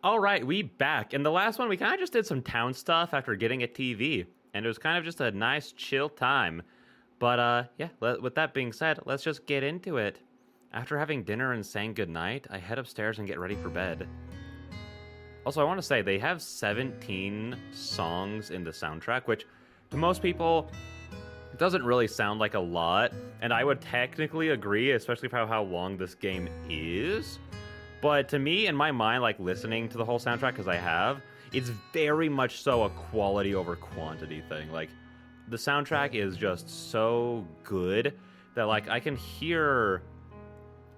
All right, we back. In the last one, we kind of just did some town stuff after getting a TV, and it was kind of just a nice, chill time. But yeah. With that being said, let's just get into it. After having dinner and saying goodnight, I head upstairs and get ready for bed. Also, I want to say they have 17 songs in the soundtrack, which to most people doesn't really sound like a lot, and I would technically agree, especially for how long this game is. But to me, in my mind, like listening to the whole soundtrack, because I have, it's very much so a quality over quantity thing. Like, the soundtrack is just so good that, like, I can hear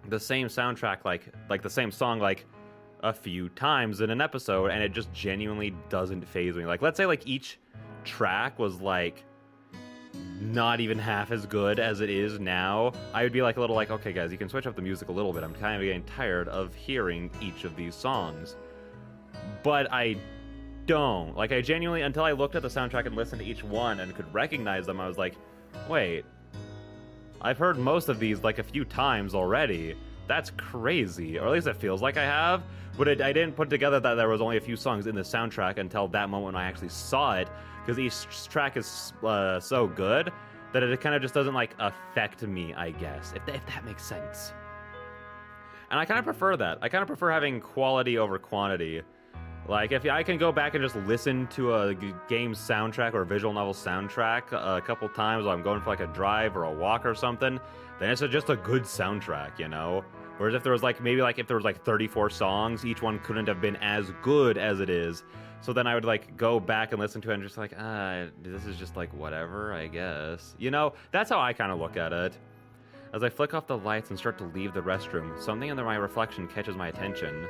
the same soundtrack, like the same song, like, a few times in an episode, and it just genuinely doesn't faze me. Like, let's say, like, each track was, like, not even half as good as it is now, I would be like a little like, okay guys, you can switch up the music a little bit. I'm kind of getting tired of hearing each of these songs. But I don't. Like, I genuinely, until I looked at the soundtrack and listened to each one and could recognize them, I was like, wait, I've heard most of these like a few times already. That's crazy. Or at least it feels like I have. But I didn't put together that there was only a few songs in the soundtrack until that moment when I actually saw it, because each track is so good that it kind of just doesn't, like, affect me, I guess, if that makes sense. And I kind of prefer that. I kind of prefer having quality over quantity. Like, if I can go back and just listen to a game soundtrack or a visual novel soundtrack a couple times while I'm going for, like, a drive or a walk or something, then it's just a good soundtrack, you know? Whereas if there was, like, maybe, like, if there was, like, 34 songs, each one couldn't have been as good as it is. So then I would, like, go back and listen to it and just like, this is just, like, whatever, I guess. You know, that's how I kind of look at it. As I flick off the lights and start to leave the restroom, something under my reflection catches my attention.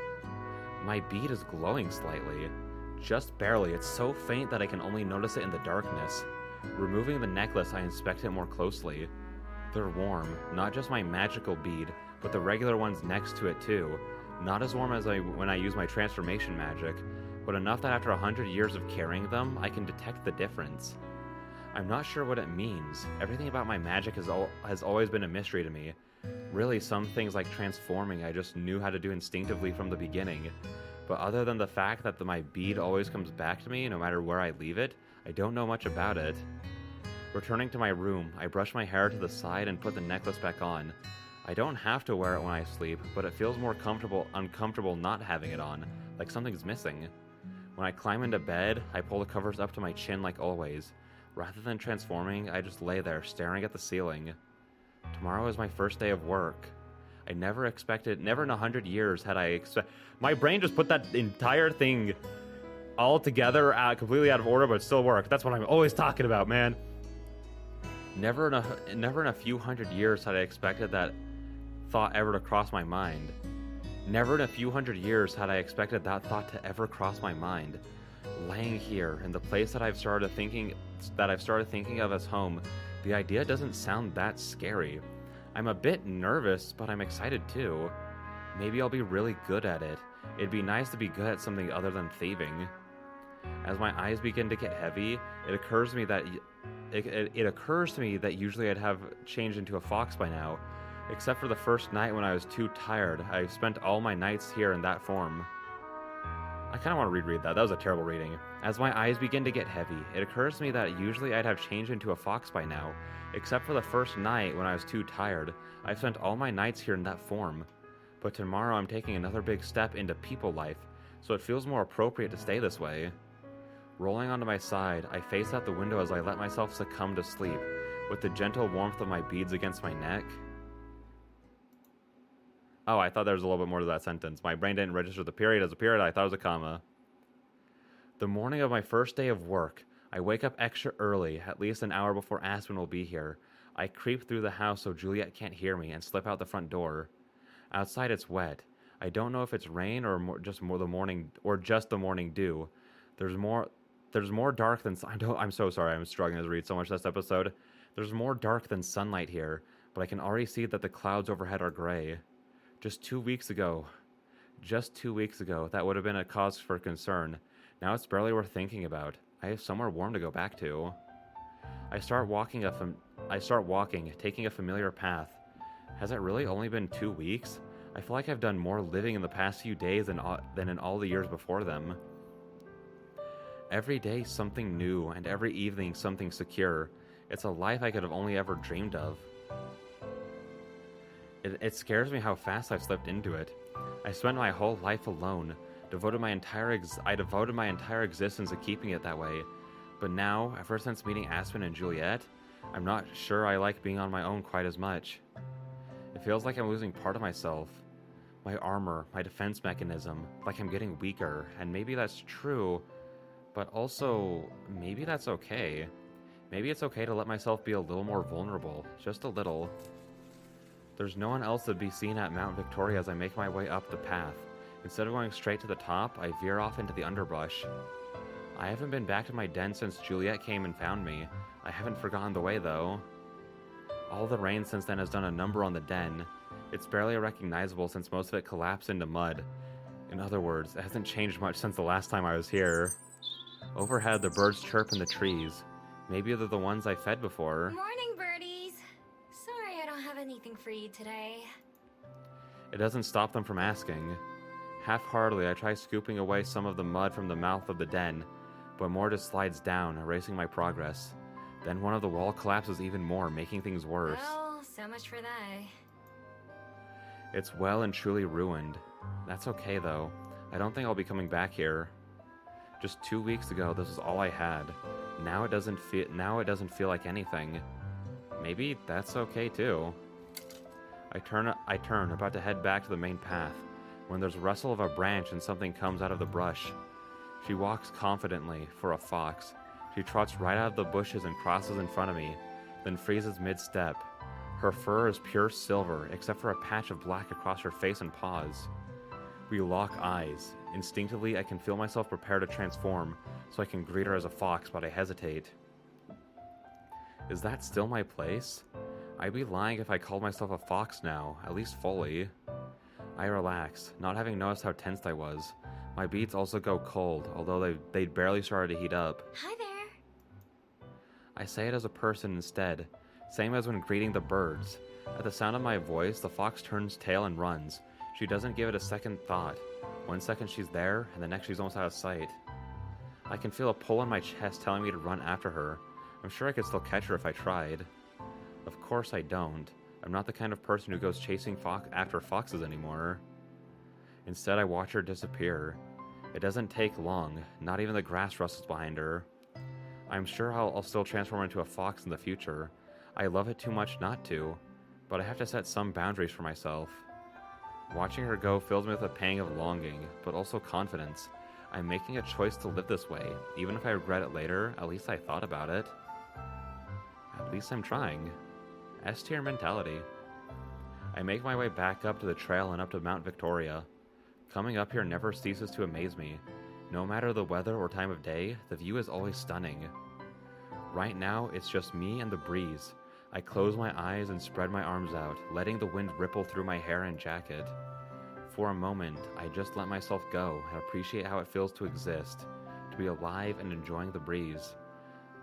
My bead is glowing slightly. Just barely. It's so faint that I can only notice it in the darkness. Removing the necklace, I inspect it more closely. They're warm, not just my magical bead, but the regular ones next to it too. Not as warm as when I use my transformation magic, but enough that after 100 years of carrying them, I can detect the difference. I'm not sure what it means. Everything about my magic has always been a mystery to me. Really, some things like transforming I just knew how to do instinctively from the beginning. But other than the fact that my bead always comes back to me no matter where I leave it, I don't know much about it. Returning to my room, I brush my hair to the side and put the necklace back on. I don't have to wear it when I sleep, but it feels more uncomfortable not having it on, like something's missing. When I climb into bed, I pull the covers up to my chin like always. Rather than transforming, I just lay there, staring at the ceiling. Tomorrow is my first day of work. I never in 100 years had I my brain just put that entire thing all together, completely out of order, but it still worked. That's what I'm always talking about, man. Never in a few hundred years had I expected that thought ever to cross my mind. Never in a few hundred years had I expected that thought to ever cross my mind. Laying here in the place that I've started thinking of as home, the idea doesn't sound that scary. I'm a bit nervous, but I'm excited too. Maybe I'll be really good at it. It'd be nice to be good at something other than thieving. As my eyes begin to get heavy, it occurs to me that usually I'd have changed into a fox by now. Except for the first night when I was too tired, I've spent all my nights here in that form. I kind of want to reread that. That was a terrible reading. As my eyes begin to get heavy, it occurs to me that usually I'd have changed into a fox by now. Except for the first night when I was too tired, I've spent all my nights here in that form. But tomorrow I'm taking another big step into people life, so it feels more appropriate to stay this way. Rolling onto my side, I face out the window as I let myself succumb to sleep, with the gentle warmth of my beads against my neck. Oh, I thought there was a little bit more to that sentence. My brain didn't register the period as a period. I thought it was a comma. The morning of my first day of work, I wake up extra early, at least an hour before Aspen will be here. I creep through the house so Juliet can't hear me and slip out the front door. Outside it's wet. I don't know if it's rain or just the morning dew. There's more dark than I'm so sorry. I'm struggling to read so much this episode. There's more dark than sunlight here, but I can already see that the clouds overhead are gray. Just 2 weeks ago, that would have been a cause for concern. Now it's barely worth thinking about. I have somewhere warm to go back to. I start walking, taking a familiar path. Has it really only been 2 weeks? I feel like I've done more living in the past few days than in all the years before them. Every day something new, and every evening something secure. It's a life I could have only ever dreamed of. It scares me how fast I've slipped into it. I spent my whole life alone, I devoted my entire existence to keeping it that way. But now, ever since meeting Aspen and Juliet, I'm not sure I like being on my own quite as much. It feels like I'm losing part of myself. My armor, my defense mechanism, like I'm getting weaker, and maybe that's true, but also, maybe that's okay. Maybe it's okay to let myself be a little more vulnerable, just a little. There's no one else to be seen at Mount Victoria as I make my way up the path. Instead of going straight to the top, I veer off into the underbrush. I haven't been back to my den since Juliet came and found me. I haven't forgotten the way, though. All the rain since then has done a number on the den. It's barely recognizable since most of it collapsed into mud. In other words, it hasn't changed much since the last time I was here. Overhead, the birds chirp in the trees. Maybe they're the ones I fed before. Morning, birdies. Sorry I don't have anything for you today. It doesn't stop them from asking. Half-heartedly, I try scooping away some of the mud from the mouth of the den, but more just slides down, erasing my progress. Then one of the wall collapses even more, making things worse. Well, so much for that. It's well and truly ruined. That's okay, though. I don't think I'll be coming back here. Just 2 weeks ago, this was all I had. Now it doesn't feel like anything. Maybe that's okay, too. I turn, about to head back to the main path, when there's a rustle of a branch and something comes out of the brush. She walks confidently, for a fox. She trots right out of the bushes and crosses in front of me, then freezes mid-step. Her fur is pure silver, except for a patch of black across her face and paws. We lock eyes. Instinctively, I can feel myself prepare to transform, so I can greet her as a fox, but I hesitate. Is that still my place? I'd be lying if I called myself a fox now, at least fully. I relax, not having noticed how tensed I was. My beats also go cold, although they'd barely started to heat up. Hi there. I say it as a person instead, same as when greeting the birds. At the sound of my voice, the fox turns tail and runs. She doesn't give it a second thought. 1 second she's there, and the next she's almost out of sight. I can feel a pull in my chest telling me to run after her. I'm sure I could still catch her if I tried. Of course I don't. I'm not the kind of person who goes chasing after foxes anymore. Instead, I watch her disappear. It doesn't take long, not even the grass rustles behind her. I'm sure I'll still transform into a fox in the future. I love it too much not to, but I have to set some boundaries for myself. Watching her go fills me with a pang of longing, but also confidence. I'm making a choice to live this way. Even if I regret it later, at least I thought about it. At least I'm trying. S-tier mentality. I make my way back up to the trail and up to Mount Victoria. Coming up here never ceases to amaze me. No matter the weather or time of day, the view is always stunning. Right now, it's just me and the breeze. I close my eyes and spread my arms out, letting the wind ripple through my hair and jacket. For a moment, I just let myself go and appreciate how it feels to exist, to be alive and enjoying the breeze.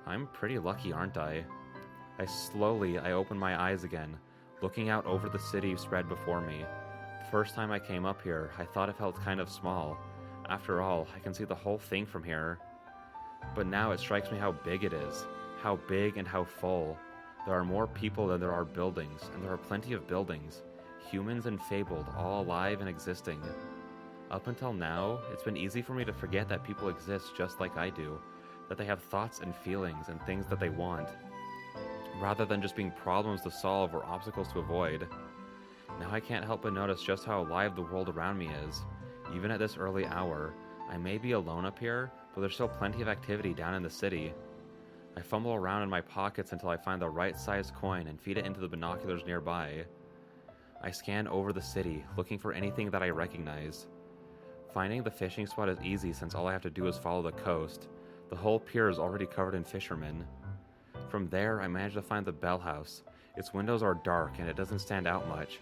I'm pretty lucky, aren't I? I open my eyes again, looking out over the city spread before me. The first time I came up here, I thought it felt kind of small. After all, I can see the whole thing from here. But now it strikes me how big it is. How big and how full. There are more people than there are buildings, and there are plenty of buildings. Humans and fabled, all alive and existing. Up until now, it's been easy for me to forget that people exist just like I do. That they have thoughts and feelings and things that they want. Rather than just being problems to solve or obstacles to avoid. Now I can't help but notice just how alive the world around me is. Even at this early hour, I may be alone up here, but there's still plenty of activity down in the city. I fumble around in my pockets until I find the right sized coin and feed it into the binoculars nearby. I scan over the city, looking for anything that I recognize. Finding the fishing spot is easy since all I have to do is follow the coast. The whole pier is already covered in fishermen. From there, I manage to find the bell house. Its windows are dark and it doesn't stand out much.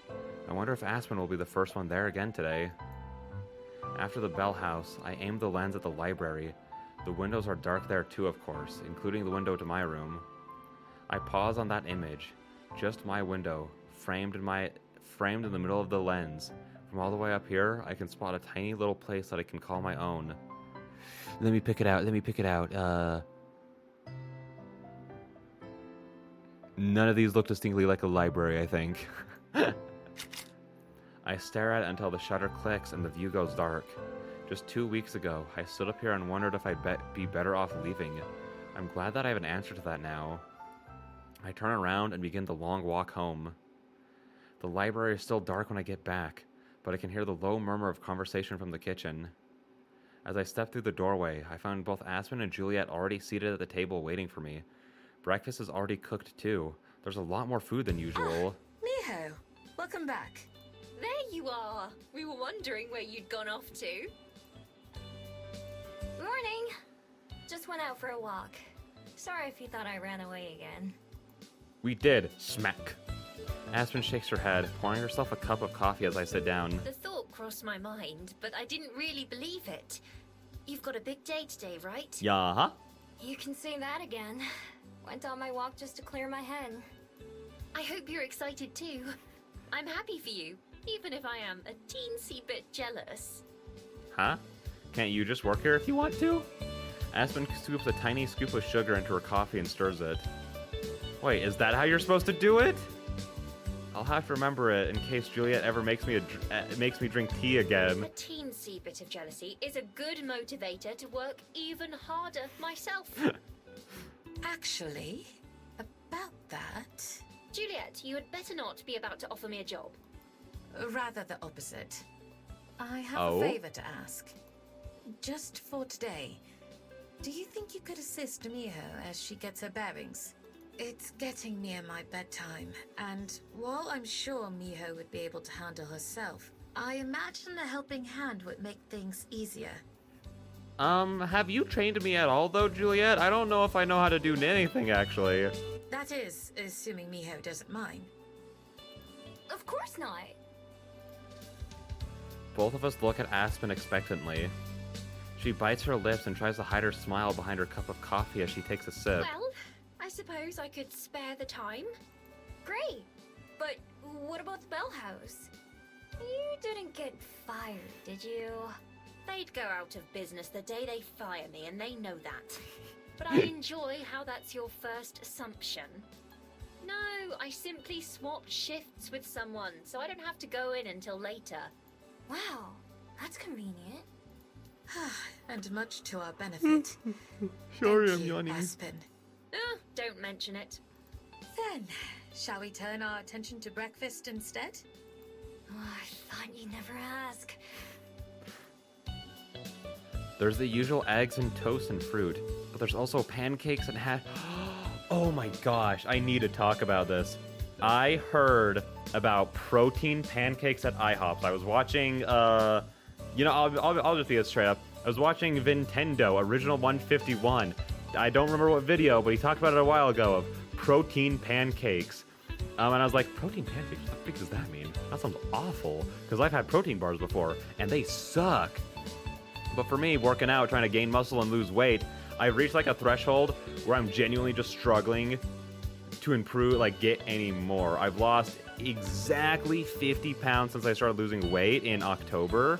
I wonder if Aspen will be the first one there again today. After the bell house, I aim the lens at the library. The windows are dark there too, of course, including the window to my room. I pause on that image, just my window, framed in the middle of the lens. From all the way up here, I can spot a tiny little place that I can call my own. Let me pick it out. None of these look distinctly like a library, I think. I stare at it until the shutter clicks and the view goes dark. Just 2 weeks ago, I stood up here and wondered if I'd be better off leaving. I'm glad that I have an answer to that now. I turn around and begin the long walk home. The library is still dark when I get back, but I can hear the low murmur of conversation from the kitchen. As I step through the doorway, I found both Aspen and Juliet already seated at the table waiting for me. Breakfast is already cooked too. There's a lot more food than usual. Miho, welcome back. There you are. We were wondering where you'd gone off to. Morning. Just went out for a walk. Sorry if you thought I ran away again. We did. Smack. Aspen shakes her head, pouring herself a cup of coffee as I sit down. The thought crossed my mind, but I didn't really believe it. You've got a big day today, right? Yeah. You can say that again. Went on my walk just to clear my head. I hope you're excited too. I'm happy for you, even if I am a teensy bit jealous. Huh? Can't you just work here if you want to? Aspen scoops a tiny scoop of sugar into her coffee and stirs it. Wait, is that how you're supposed to do it? I'll have to remember it in case Juliet ever makes me drink tea again. A teensy bit of jealousy is a good motivator to work even harder myself. Actually, about that, Juliet, you had better not be about to offer me a job. rather the opposite. I have Oh? a favor to ask. Just for today, do you think you could assist Miho as she gets her bearings? It's getting near my bedtime, and while I'm sure Miho would be able to handle herself, I imagine a helping hand would make things easier. Have you trained me at all, though, Juliet? I don't know if I know how to do anything, actually. That is, assuming Miho doesn't mind. Of course not. Both of us look at Aspen expectantly. She bites her lips and tries to hide her smile behind her cup of coffee as she takes a sip. Well, I suppose I could spare the time. Great. But what about the Bell House? You didn't get fired, did you? They'd go out of business the day they fire me, and they know that. But I enjoy how that's your first assumption. No, I simply swapped shifts with someone, so I don't have to go in until later. Wow, that's convenient. And much to our benefit. Sorry, Thank I'm you, yawning. Aspen. Don't mention it. Then, shall we turn our attention to breakfast instead? Oh, I thought you'd never ask. There's the usual eggs and toast and fruit, but there's also pancakes and Oh my gosh, I need to talk about this. I heard about protein pancakes at IHOP's. I was watching, I'll just be straight up. I was watching Nintendo Original 151. I don't remember what video, but he talked about it a while ago of protein pancakes. And I was like, protein pancakes? What the freak does that mean? That sounds awful. Because I've had protein bars before, and they suck. But for me, working out, trying to gain muscle and lose weight, I've reached like a threshold where I'm genuinely just struggling to improve, get any more. I've lost exactly 50 pounds since I started losing weight in October.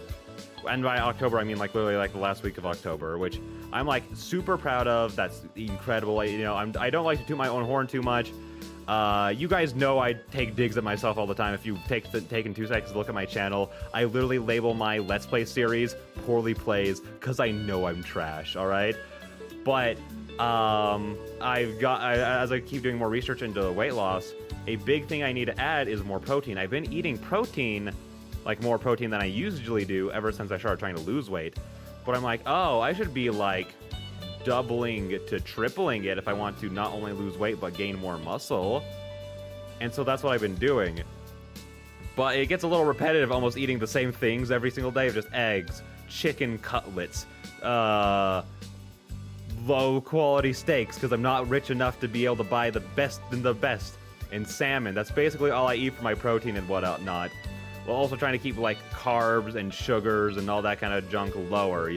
And by October, I mean literally the last week of October, which I'm super proud of. That's incredible. I don't like to toot my own horn too much. You guys know I take digs at myself all the time. If you've taken 2 seconds to look at my channel, I literally label my Let's Play series Poorly Plays because I know I'm trash, all right? But as I keep doing more research into weight loss, a big thing I need to add is more protein. I've been eating protein, more protein than I usually do ever since I started trying to lose weight. But I'm I should be doubling to tripling it if I want to not only lose weight but gain more muscle. And so that's what I've been doing. But it gets a little repetitive almost eating the same things every single day of just eggs, chicken cutlets, low quality steaks because I'm not rich enough to be able to buy the best and salmon. That's basically all I eat for my protein and whatnot. While also trying to keep carbs and sugars and all that kind of junk lower,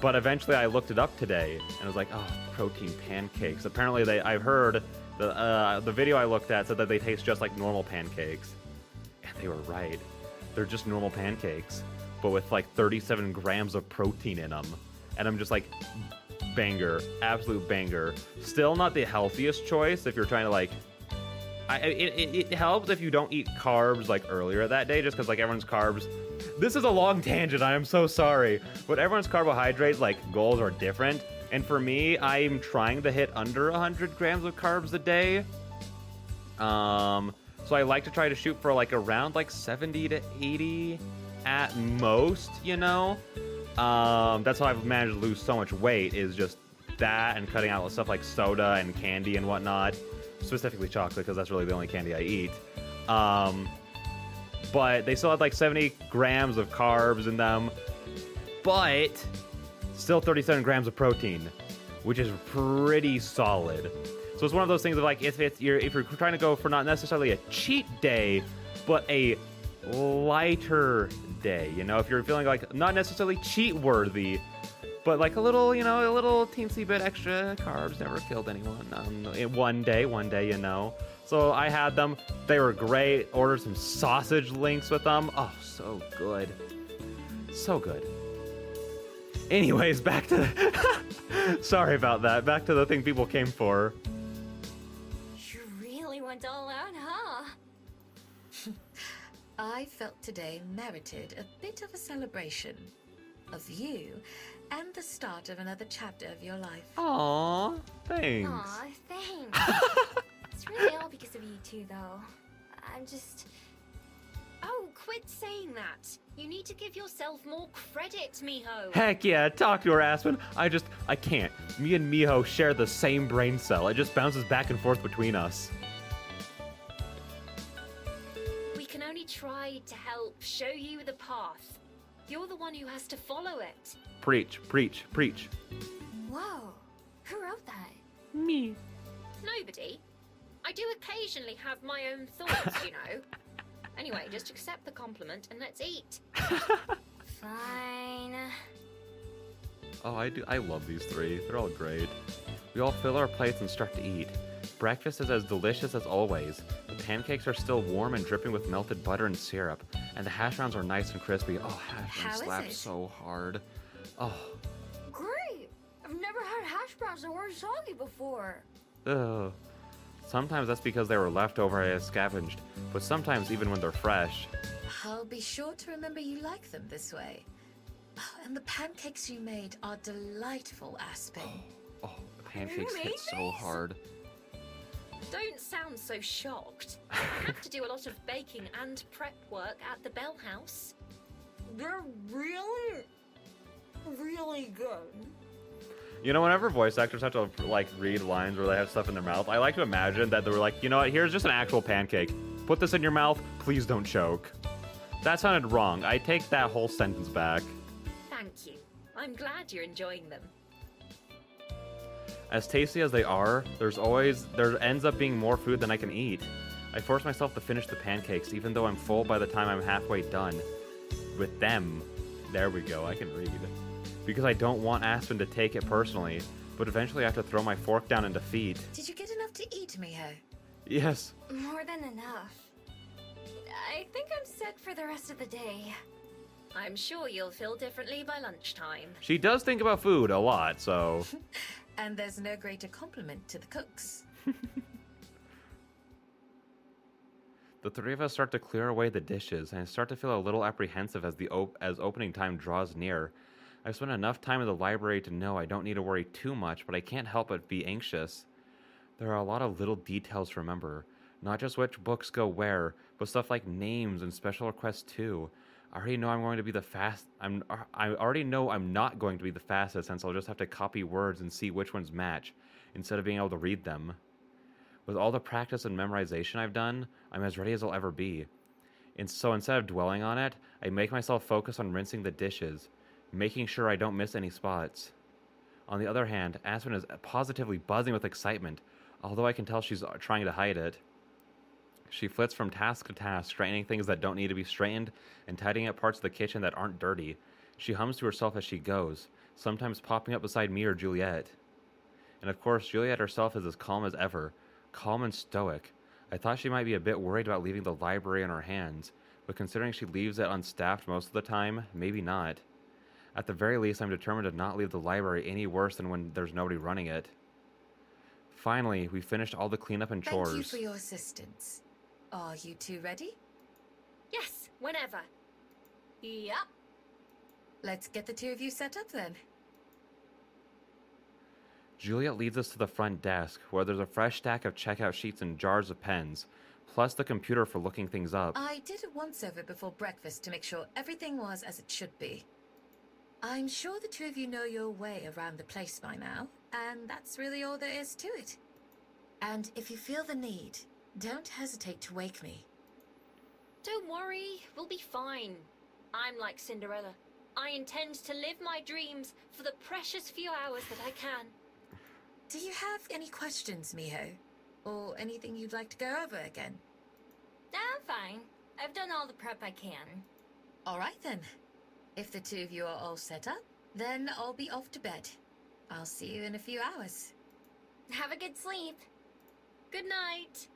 But eventually I looked it up today, and I was like, oh, protein pancakes. Apparently I've heard, the video I looked at said that they taste just like normal pancakes. And they were right. They're just normal pancakes, but with like 37 grams of protein in them. And I'm just like, banger, absolute banger. Still not the healthiest choice if you're trying to like, it helps if you don't eat carbs like earlier that day, just because like everyone's carbs. This is a long tangent, I am so sorry. But everyone's carbohydrate like goals are different. And for me, I'm trying to hit under 100 grams of carbs a day. So I like to try to shoot for like around like 70 to 80 at most, you know? That's how I've managed to lose so much weight, is just that and cutting out stuff like soda and candy and whatnot. Specifically chocolate, because that's really the only candy I eat. But they still had like 70 grams of carbs in them, but still 37 grams of protein, which is pretty solid. So it's one of those things of like, if you're trying to go for not necessarily a cheat day, but a lighter day, you know, if you're feeling like not necessarily cheat worthy, but like a little, you know, a little teensy bit extra carbs never killed anyone. In one day, you know. So I had them. They were great. Ordered some sausage links with them. Oh, so good. So good. Anyways, back to sorry about that. Back to the thing people came for. You really went all out, huh? I felt today merited a bit of a celebration of you and the start of another chapter of your life. Aw, thanks. Aw, thanks. It's really all because of you two, though. I'm just... Oh, quit saying that. You need to give yourself more credit, Miho. Heck yeah, talk to her, Aspen. I can't. Me and Miho share the same brain cell. It just bounces back and forth between us. We can only try to help show you the path. You're the one who has to follow it. Preach, preach, preach. Whoa, who wrote that? Me. Nobody. I do occasionally have my own thoughts, you know. Anyway, just accept the compliment and let's eat. Fine. Oh, I love these three. They're all great. We all fill our plates and start to eat. Breakfast is as delicious as always. The pancakes are still warm and dripping with melted butter and syrup. And the hash browns are nice and crispy. Oh, hash browns slap so hard. Oh. Great! I've never had hash browns that weren't soggy before. Ugh. Sometimes that's because they were leftover I scavenged, but sometimes even when they're fresh. I'll be sure to remember you like them this way. Oh, and the pancakes you made are delightful, Aspen. Oh, the pancakes hit so hard. Don't sound so shocked. I have to do a lot of baking and prep work at the Bell House. They're really, really good. You know, whenever voice actors have to, like, read lines where they have stuff in their mouth, I like to imagine that they were like, you know what, here's just an actual pancake. Put this in your mouth, please don't choke. That sounded wrong. I take that whole sentence back. Thank you. I'm glad you're enjoying them. As tasty as they are, there ends up being more food than I can eat. I force myself to finish the pancakes, even though I'm full by the time I'm halfway done. With them. There we go, I can read. Because I don't want Aspen to take it personally, but eventually I have to throw my fork down in defeat. Did you get enough to eat, Miho? Yes. More than enough. I think I'm set for the rest of the day. I'm sure you'll feel differently by lunchtime. She does think about food a lot, so... And there's no greater compliment to the cooks. The three of us start to clear away the dishes, and I start to feel a little apprehensive as opening time draws near. I've spent enough time in the library to know I don't need to worry too much, but I can't help but be anxious. There are a lot of little details to remember. Not just which books go where, but stuff like names and special requests too. I already know I'm not going to be the fastest, since I'll just have to copy words and see which ones match, instead of being able to read them. With all the practice and memorization I've done, I'm as ready as I'll ever be. And so instead of dwelling on it, I make myself focus on rinsing the dishes, making sure I don't miss any spots. On the other hand, Aspen is positively buzzing with excitement, although I can tell she's trying to hide it. She flits from task to task, straightening things that don't need to be straightened and tidying up parts of the kitchen that aren't dirty. She hums to herself as she goes, sometimes popping up beside me or Juliet. And of course, Juliet herself is as calm as ever, calm and stoic. I thought she might be a bit worried about leaving the library in her hands, but considering she leaves it unstaffed most of the time, maybe not. At the very least, I'm determined to not leave the library any worse than when there's nobody running it. Finally, we finished all the cleanup and chores. Thank you for your assistance. Are you two ready? Yes, whenever. Yup. Let's get the two of you set up then. Juliet leads us to the front desk, where there's a fresh stack of checkout sheets and jars of pens, plus the computer for looking things up. I did a once-over before breakfast to make sure everything was as it should be. I'm sure the two of you know your way around the place by now, and that's really all there is to it. And if you feel the need, don't hesitate to wake me. Don't worry, we'll be fine. I'm like Cinderella. I intend to live my dreams for the precious few hours that I can. Do you have any questions, Miho? Or anything you'd like to go over again? I'm fine. I've done all the prep I can. All right then. If the two of you are all set up, then I'll be off to bed. I'll see you in a few hours. Have a good sleep. Good night.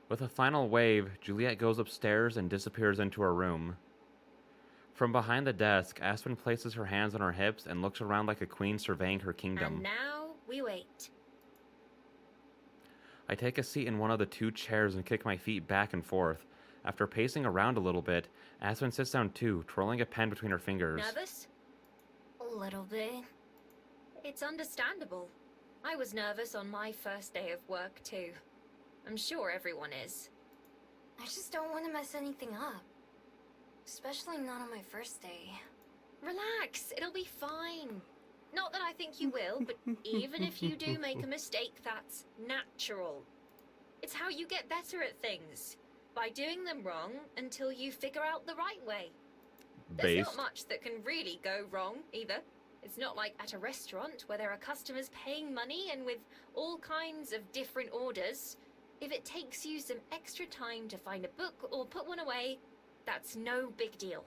With a final wave, Juliet goes upstairs and disappears into her room. From behind the desk, Aspen places her hands on her hips and looks around like a queen surveying her kingdom. And now we wait. I take a seat in one of the two chairs and kick my feet back and forth. After pacing around a little bit, Aspen sits down too, twirling a pen between her fingers. Nervous? A little bit. It's understandable. I was nervous on my first day of work too. I'm sure everyone is. I just don't want to mess anything up. Especially not on my first day. Relax, it'll be fine. Not that I think you will, but even if you do make a mistake, that's natural. It's how you get better at things. By doing them wrong until you figure out the right way. There's not much that can really go wrong, either. It's not like at a restaurant where there are customers paying money and with all kinds of different orders. If it takes you some extra time to find a book or put one away, that's no big deal.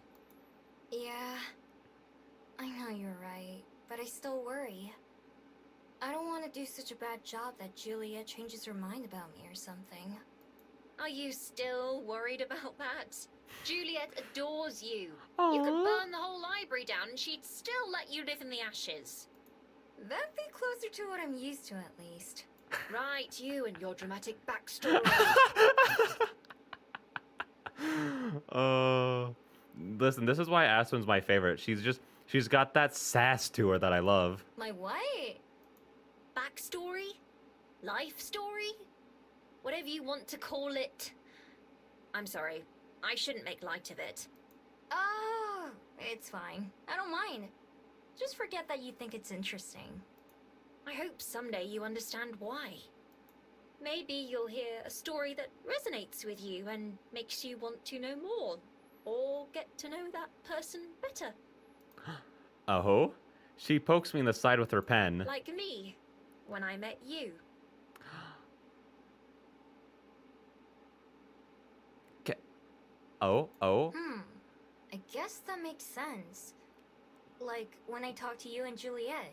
Yeah, I know you're right, but I still worry. I don't want to do such a bad job that Julia changes her mind about me or something. Are you still worried about that? Juliet adores you. Aww. You could burn the whole library down and she'd still let you live in the ashes. That'd be closer to what I'm used to, at least. Right, you and your dramatic backstory. Listen, this is why Aspen's my favorite. She's got that sass to her that I love. My what? Backstory? Life story? Whatever you want to call it. I'm sorry. I shouldn't make light of it. Oh, it's fine. I don't mind. Just forget that you think it's interesting. I hope someday you understand why. Maybe you'll hear a story that resonates with you and makes you want to know more. Or get to know that person better. Oh? She pokes me in the side with her pen. Like me, when I met you. Oh? I guess that makes sense. Like when I talked to you and Juliet.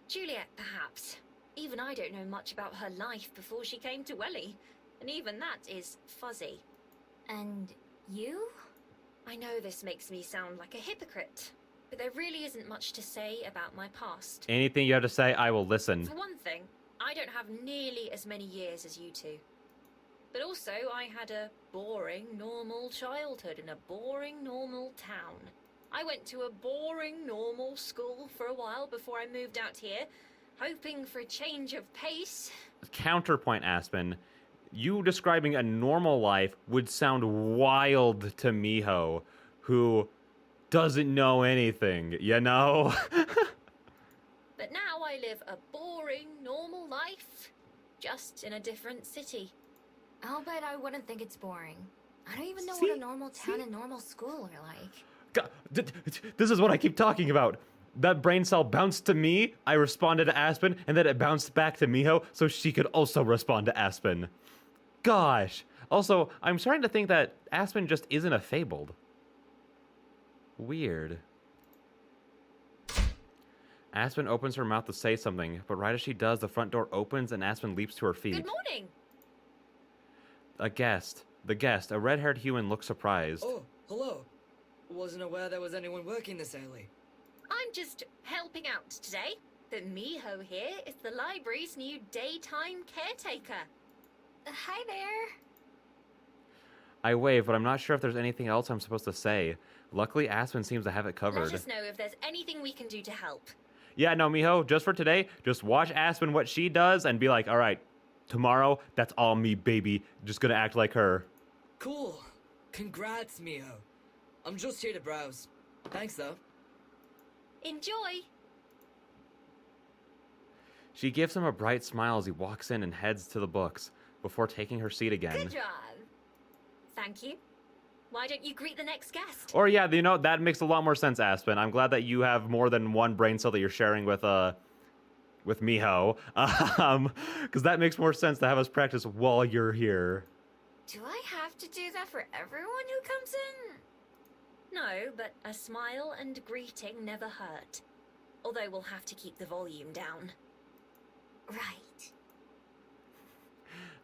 Juliet, perhaps. Even I don't know much about her life before she came to Welly. And even that is fuzzy. And you? I know this makes me sound like a hypocrite. But there really isn't much to say about my past. Anything you have to say, I will listen. For one thing, I don't have nearly as many years as you two. But also, I had a boring, normal childhood in a boring, normal town. I went to a boring, normal school for a while before I moved out here, hoping for a change of pace. Counterpoint, Aspen. You describing a normal life would sound wild to Miho, who doesn't know anything, you know? But now I live a boring, normal life, just in a different city. I'll bet I wouldn't think it's boring. I don't even know what a normal town and normal school are like. God, this is what I keep talking about. That brain cell bounced to me, I responded to Aspen, and then it bounced back to Miho so she could also respond to Aspen. Gosh. Also, I'm starting to think that Aspen just isn't a fabled. Weird. Aspen opens her mouth to say something, but right as she does, the front door opens and Aspen leaps to her feet. Good morning. a guest. The guest, a red-haired human, looked surprised. Oh, hello. Wasn't aware there was anyone working this early. I'm just helping out today. But Miho here is the library's new daytime caretaker. Hi there. I wave, but I'm not sure if there's anything else I'm supposed to say. Luckily, Aspen seems to have it covered. Let us know if there's anything we can do to help. Yeah, no, Miho, just for today, just watch Aspen what she does and be like, all right, tomorrow, that's all me, baby. Just gonna act like her. Cool. Congrats, Miho. I'm just here to browse. Thanks, though. Enjoy. She gives him a bright smile as he walks in and heads to the books, before taking her seat again. Good job. Thank you. Why don't you greet the next guest? Or yeah, you know, that makes a lot more sense, Aspen. I'm glad that you have more than one brain cell that you're sharing with Miho. Because that makes more sense to have us practice while you're here. Do I have to do that for everyone who comes in? No, but a smile and greeting never hurt. Although we'll have to keep the volume down. Right.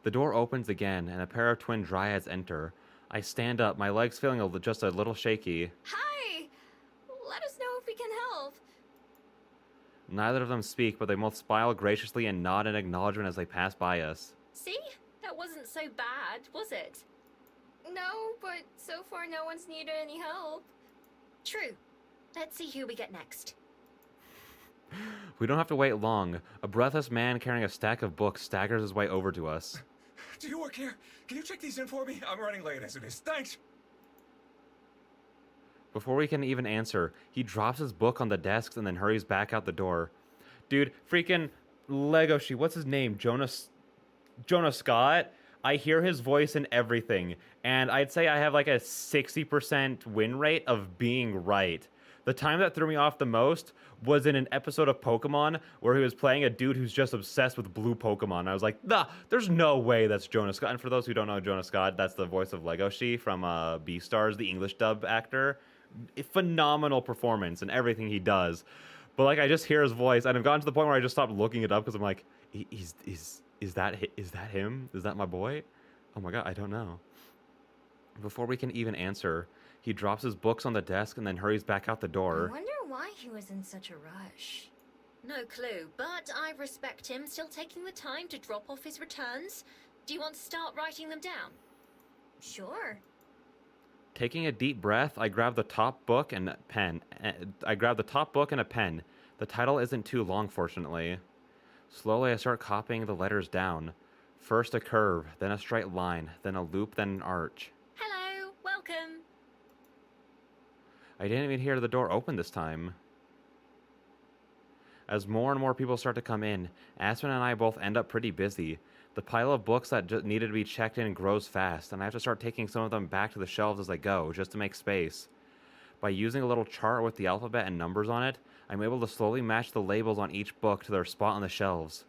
The door opens again, and a pair of twin dryads enter. I stand up, my legs feeling just a little shaky. Hi! Let us know if we can help. Neither of them speak, but they both smile graciously and nod in acknowledgement as they pass by us. See? That wasn't so bad, was it? No, but so far no one's needed any help. True. Let's see who we get next. We don't have to wait long. A breathless man carrying a stack of books staggers his way over to us. Do you work here? Can you check these in for me? I'm running late as it is. Thanks. Before we can even answer, he drops his book on the desk and then hurries back out the door. Dude, freaking Legoshi, what's his name? Jonah Scott? I hear his voice in everything, and I'd say I have like a 60% win rate of being right. The time that threw me off the most was in an episode of Pokemon where he was playing a dude who's just obsessed with blue Pokemon. I was like, nah, there's no way that's Jonah Scott. And for those who don't know Jonah Scott, that's the voice of Legoshi from Beastars, the English dub actor. Phenomenal performance in everything he does. But like, I just hear his voice, and I've gotten to the point where I just stopped looking it up because I'm like, is that him? Is that my boy? Oh my god, I don't know. Before we can even answer, he drops his books on the desk and then hurries back out the door. I wonder why he was in such a rush. No clue, but I respect him still taking the time to drop off his returns. Do you want to start writing them down? Sure. Taking a deep breath, I grab the top book and a pen. The title isn't too long, fortunately. Slowly, I start copying the letters down. First a curve, then a straight line, then a loop, then an arch. Hello, welcome. I didn't even hear the door open this time. As more and more people start to come in, Aspen and I both end up pretty busy. The pile of books that just needed to be checked in grows fast, and I have to start taking some of them back to the shelves as I go, just to make space. By using a little chart with the alphabet and numbers on it, I'm able to slowly match the labels on each book to their spot on the shelves.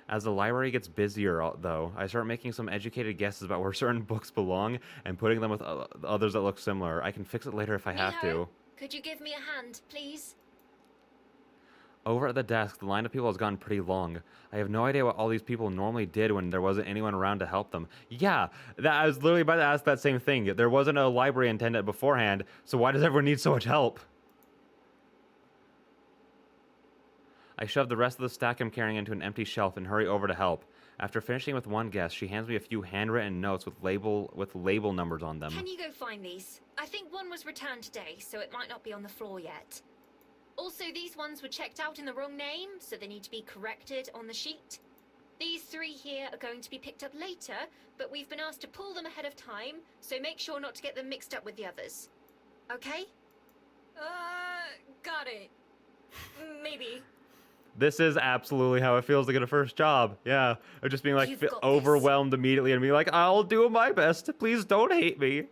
As the library gets busier, though, I start making some educated guesses about where certain books belong and putting them with others that look similar. I can fix it later if I have to. Could you give me a hand, please? Over at the desk, the line of people has gone pretty long. I have no idea what all these people normally did when there wasn't anyone around to help them. Yeah, I was literally about to ask that same thing. There wasn't a library attendant beforehand, so why does everyone need so much help? I shove the rest of the stack I'm carrying into an empty shelf and hurry over to help. After finishing with one guest, she hands me a few handwritten notes with label numbers on them. Can you go find these? I think one was returned today, so it might not be on the floor yet. Also, these ones were checked out in the wrong name, so they need to be corrected on the sheet. These three here are going to be picked up later, but we've been asked to pull them ahead of time, so make sure not to get them mixed up with the others. Okay? Got it. Maybe. This is absolutely how it feels to get a first job. Yeah, of just being like You've got overwhelmed immediately and being like, I'll do my best. Please don't hate me.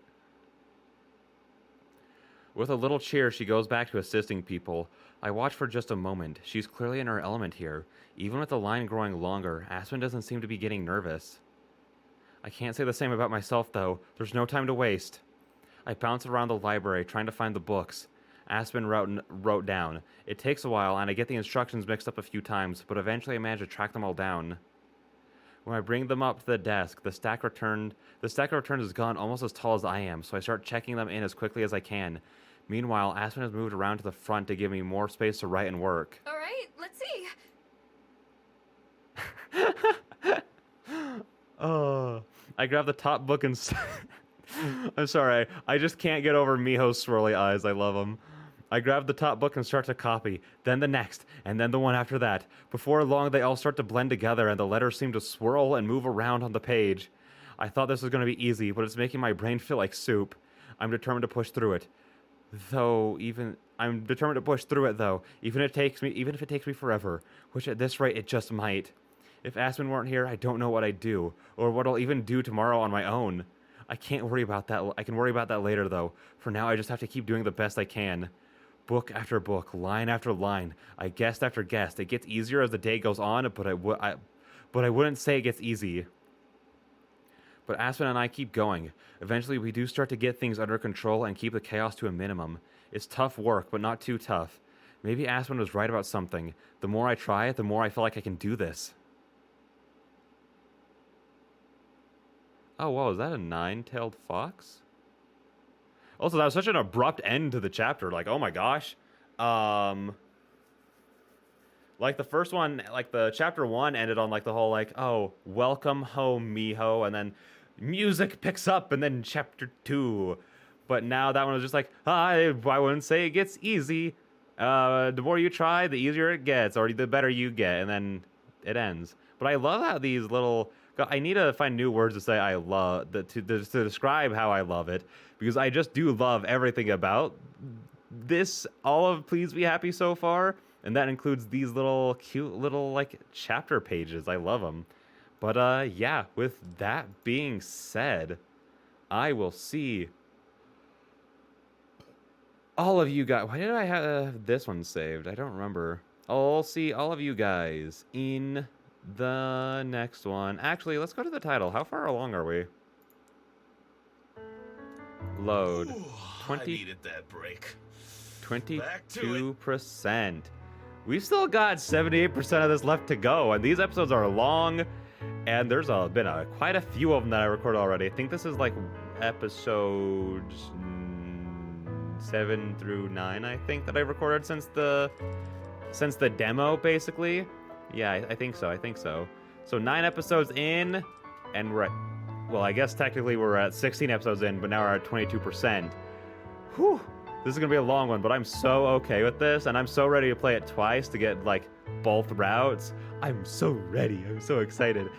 With a little cheer, she goes back to assisting people. I watch for just a moment. She's clearly in her element here. Even with the line growing longer, Aspen doesn't seem to be getting nervous. I can't say the same about myself, though. There's no time to waste. I bounce around the library, trying to find the books Aspen wrote down. It takes a while, and I get the instructions mixed up a few times, but eventually I manage to track them all down. When I bring them up to the desk, the stack returned is gone almost as tall as I am, so I start checking them in as quickly as I can. Meanwhile, Aspen has moved around to the front to give me more space to write and work. All right, let's see. Oh, I grab the top book and... I'm sorry, I just can't get over Miho's swirly eyes. I love them. I grab the top book and start to copy, then the next, and then the one after that. Before long, they all start to blend together, and the letters seem to swirl and move around on the page. I thought this was going to be easy, but it's making my brain feel like soup. I'm determined to push through it. Even if it takes me forever, which at this rate it just might. If Aspen weren't here, I don't know what I'd do, or what I'll even do tomorrow on my own. I can't worry about that. I can worry about that later, though. For now, I just have to keep doing the best I can. Book after book, line after line, I guessed after guessed. It gets easier as the day goes on, but I wouldn't say it gets easy. But Aspen and I keep going. Eventually, we do start to get things under control and keep the chaos to a minimum. It's tough work, but not too tough. Maybe Aspen was right about something. The more I try, the more I feel like I can do this. Oh, whoa, is that a nine-tailed fox? Also, that was such an abrupt end to the chapter. Like, oh my gosh. Like the first one, like the chapter 1 ended on like the whole like, oh, welcome home, Miho, and then music picks up, and then chapter 2. But now that one was just like, I wouldn't say it gets easy. The more you try, the easier it gets, or the better you get, and then it ends. But I love how these little... I need to find new words to say I love, to describe how I love it, because I just do love everything about this, all of Please Be Happy so far, and that includes these little cute little like chapter pages. I love them. But yeah, with that being said, I will see all of you guys. Why did I have this one saved? I don't remember. I'll see all of you guys in the next one. Actually, let's go to the title. How far along are we? Load. Ooh, 20, I needed that break. 22%. We've still got 78% of this left to go, and these episodes are long, and there's been quite a few of them that I recorded already. I think this is like episodes 7 through 9, I think, that I recorded since the demo, basically. Yeah, I think so. So 9 episodes in, and we're at, well, I guess technically we're at 16 episodes in, but now we're at 22%. Whew, this is gonna be a long one, but I'm so okay with this, and I'm so ready to play it twice to get, like, both routes. I'm so ready, I'm so excited.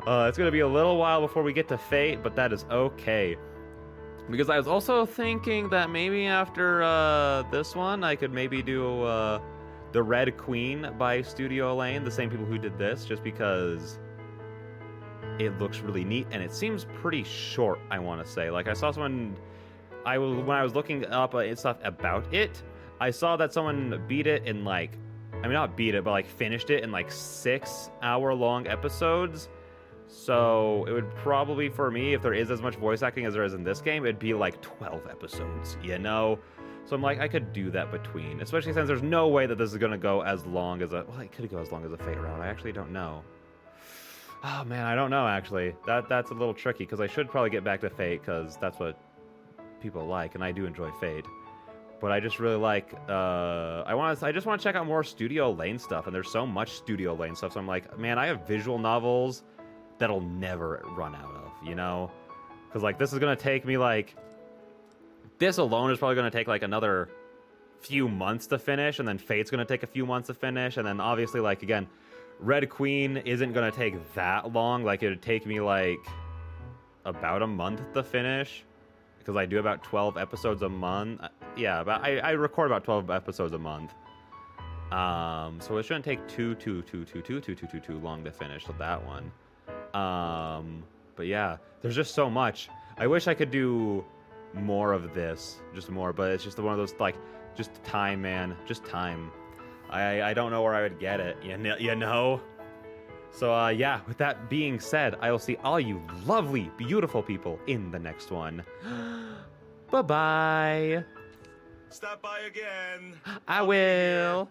It's gonna be a little while before we get to Fate, but that is okay. Because I was also thinking that maybe after this one, I could maybe do The Red Queen by Studio Lane, the same people who did this, just because it looks really neat and it seems pretty short, I want to say. Like, I saw someone, when I was looking up stuff about it, I saw that someone beat it in like, I mean, not beat it, but like finished it in like 6-hour-long episodes. So it would probably, for me, if there is as much voice acting as there is in this game, it'd be like 12 episodes, you know? So I'm like, I could do that between, especially since there's no way that this is going to go as long as well, it could go as long as a Fate round. I actually don't know. Oh man, I don't know actually. That's a little tricky, because I should probably get back to Fate, because that's what people like, and I do enjoy Fate. But I just really like, I just want to check out more Studio Lane stuff, and there's so much Studio Lane stuff, so I'm like, man, I have visual novels that'll never run out of, you know? Because, like, this is going to take me, like, this alone is probably going to take, like, another few months to finish, and then Fate's going to take a few months to finish, and then obviously, like, again, Red Queen isn't going to take that long. Like, it would take me, like, about a month to finish, because I do about 12 episodes a month. Yeah, but I record about 12 episodes a month. So it shouldn't take too long to finish with that one. But yeah, there's just so much. I wish I could do more of this, just more, but it's just one of those, like, just time, man, just time. I don't know where I would get it, you know? So, yeah, with that being said, I will see all you lovely, beautiful people in the next one. Bye-bye. Stop by again. I will.